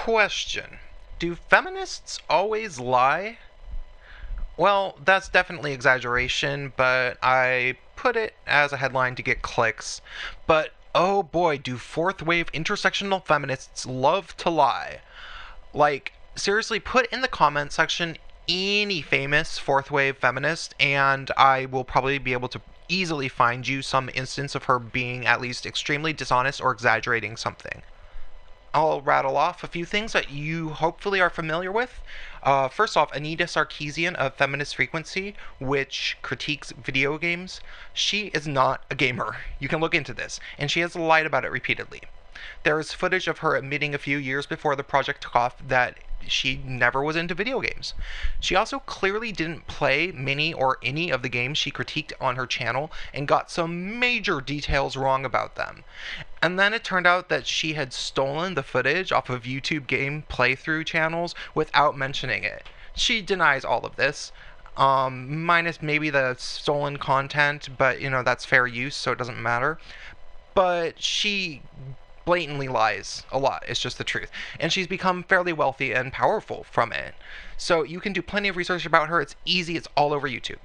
Question. Do feminists always lie? Well, that's definitely exaggeration, but I put it as a headline to get clicks. But oh boy, do fourth wave intersectional feminists love to lie. Like, seriously, put in the comment section any famous fourth wave feminist, and I will probably be able to easily find you some instance of her being at least extremely dishonest or exaggerating something. I'll rattle off a few things that you hopefully are familiar with. First off, Anita Sarkeesian of Feminist Frequency, which critiques video games. She is not a gamer. You can look into this, and she has lied about it repeatedly. There is footage of her admitting a few years before the project took off that she never was into video games. She also clearly didn't play many or any of the games she critiqued on her channel and got some major details wrong about them. And then it turned out that she had stolen the footage off of YouTube game playthrough channels without mentioning it. She denies all of this, minus maybe the stolen content, but that's fair use, so it doesn't matter. But she blatantly lies a lot. It's just the truth. And she's become fairly wealthy and powerful from it. So you can do plenty of research about her. It's easy. It's all over YouTube.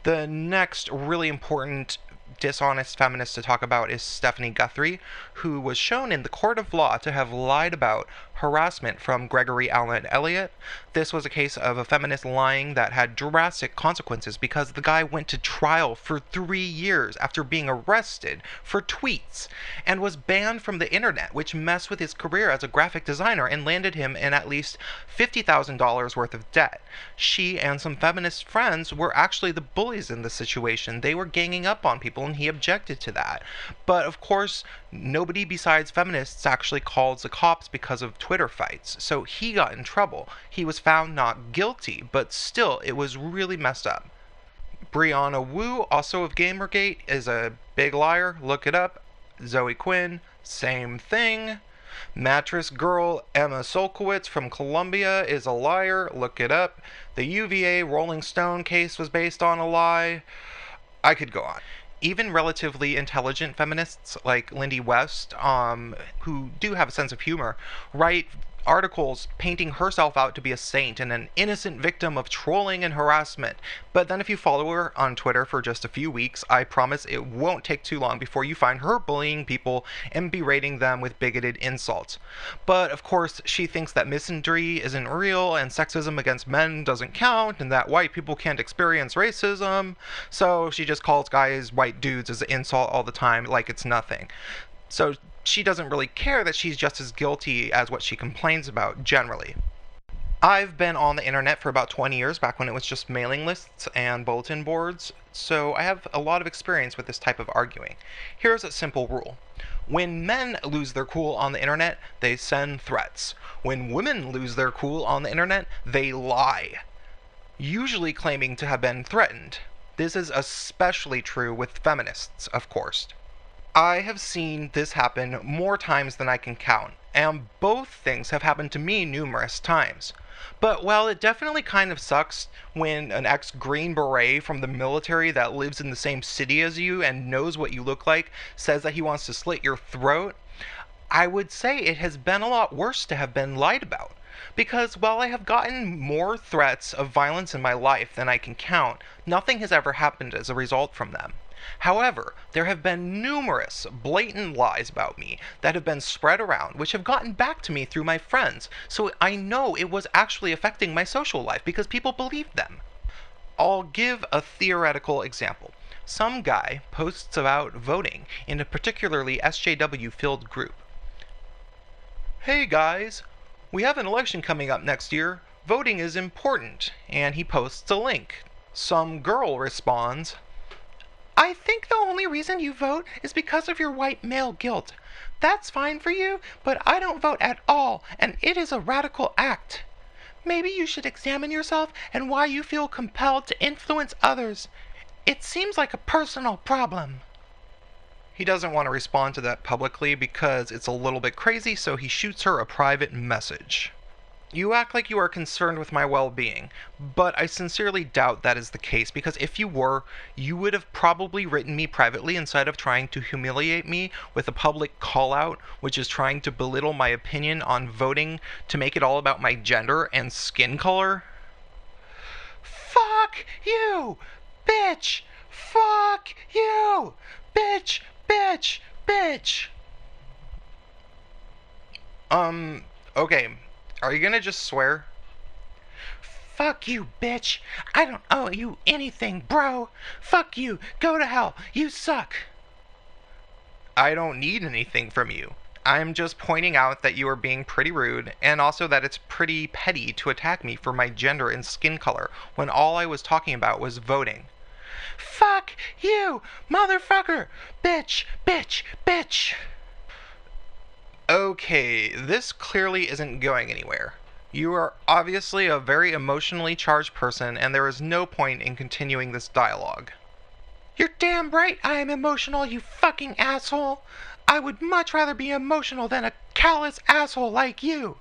The next really important dishonest feminist to talk about is Stephanie Guthrie, who was shown in the court of law to have lied about harassment from Gregory Allen Elliott. This was a case of a feminist lying that had drastic consequences because the guy went to trial for 3 years after being arrested for tweets and was banned from the internet, which messed with his career as a graphic designer and landed him in at least $50,000 worth of debt. She and some feminist friends were actually the bullies in the situation. They were ganging up on people and he objected to that. But of course, nobody besides feminists actually calls the cops because of Twitter fights, so he got in trouble. He was found not guilty, but still, it was really messed up. Brianna Wu, also of Gamergate, is a big liar. Look it up. Zoe Quinn, same thing. Mattress Girl Emma Solkowitz from Columbia is a liar. Look it up. The UVA Rolling Stone case was based on a lie. I could go on. Even relatively intelligent feminists like Lindy West, who do have a sense of humor, write articles painting herself out to be a saint and an innocent victim of trolling and harassment. But then if you follow her on Twitter for just a few weeks, I promise it won't take too long before you find her bullying people and berating them with bigoted insults. But of course, she thinks that misandry isn't real and sexism against men doesn't count and that white people can't experience racism. So she just calls guys white dudes as an insult all the time like it's nothing. So she doesn't really care that she's just as guilty as what she complains about, generally. I've been on the internet for about 20 years, back when it was just mailing lists and bulletin boards, so I have a lot of experience with this type of arguing. Here's a simple rule. When men lose their cool on the internet, they send threats. When women lose their cool on the internet, they lie, usually claiming to have been threatened. This is especially true with feminists, of course. I have seen this happen more times than I can count, and both things have happened to me numerous times. But while it definitely kind of sucks when an ex-Green Beret from the military that lives in the same city as you and knows what you look like says that he wants to slit your throat, I would say it has been a lot worse to have been lied about. Because while I have gotten more threats of violence in my life than I can count, nothing has ever happened as a result from them. However, there have been numerous blatant lies about me that have been spread around, which have gotten back to me through my friends, so I know it was actually affecting my social life because people believed them. I'll give a theoretical example. Some guy posts about voting in a particularly SJW-filled group. Hey guys, we have an election coming up next year. Voting is important, and he posts a link. Some girl responds, I think the only reason you vote is because of your white male guilt. That's fine for you, but I don't vote at all, and it is a radical act. Maybe you should examine yourself and why you feel compelled to influence others. It seems like a personal problem. He doesn't want to respond to that publicly because it's a little bit crazy, so he shoots her a private message. You act like you are concerned with my well being, but I sincerely doubt that is the case because if you were, you would have probably written me privately instead of trying to humiliate me with a public call out, which is trying to belittle my opinion on voting to make it all about my gender and skin color. Fuck you, bitch! Fuck you! Bitch, bitch, bitch! Okay. Are you gonna just swear? Fuck you, bitch! I don't owe you anything, bro! Fuck you! Go to hell! You suck! I don't need anything from you. I'm just pointing out that you are being pretty rude, and also that it's pretty petty to attack me for my gender and skin color when all I was talking about was voting. Fuck you, motherfucker! Bitch, bitch, bitch! Okay, this clearly isn't going anywhere. You are obviously a very emotionally charged person, and there is no point in continuing this dialogue. You're damn right I am emotional, you fucking asshole! I would much rather be emotional than a callous asshole like you!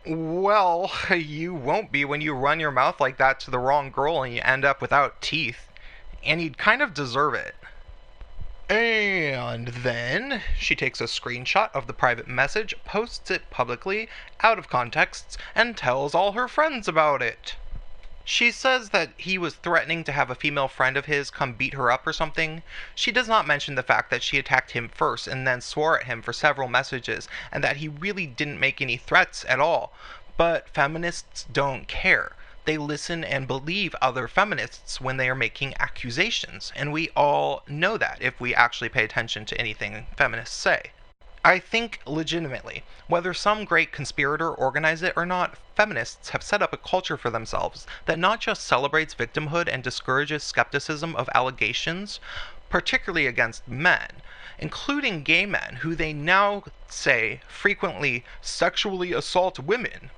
Well, you won't be when you run your mouth like that to the wrong girl and you end up without teeth. And you'd kind of deserve it. And then she takes a screenshot of the private message, posts it publicly, out of context, and tells all her friends about it. She says that he was threatening to have a female friend of his come beat her up or something. She does not mention the fact that she attacked him first and then swore at him for several messages, and that he really didn't make any threats at all. But feminists don't care. They listen and believe other feminists when they are making accusations, and we all know that if we actually pay attention to anything feminists say. I think, legitimately, whether some great conspirator organized it or not, feminists have set up a culture for themselves that not just celebrates victimhood and discourages skepticism of allegations, particularly against men, including gay men who they now say frequently sexually assault women.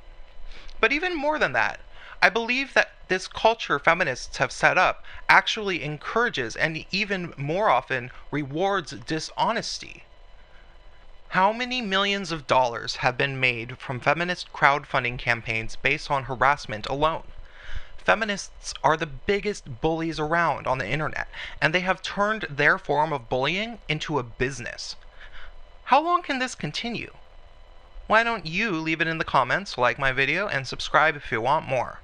But even more than that, I believe that this culture feminists have set up actually encourages and even more often rewards dishonesty. How many millions of dollars have been made from feminist crowdfunding campaigns based on harassment alone? Feminists are the biggest bullies around on the internet, and they have turned their form of bullying into a business. How long can this continue? Why don't you leave it in the comments, like my video, and subscribe if you want more?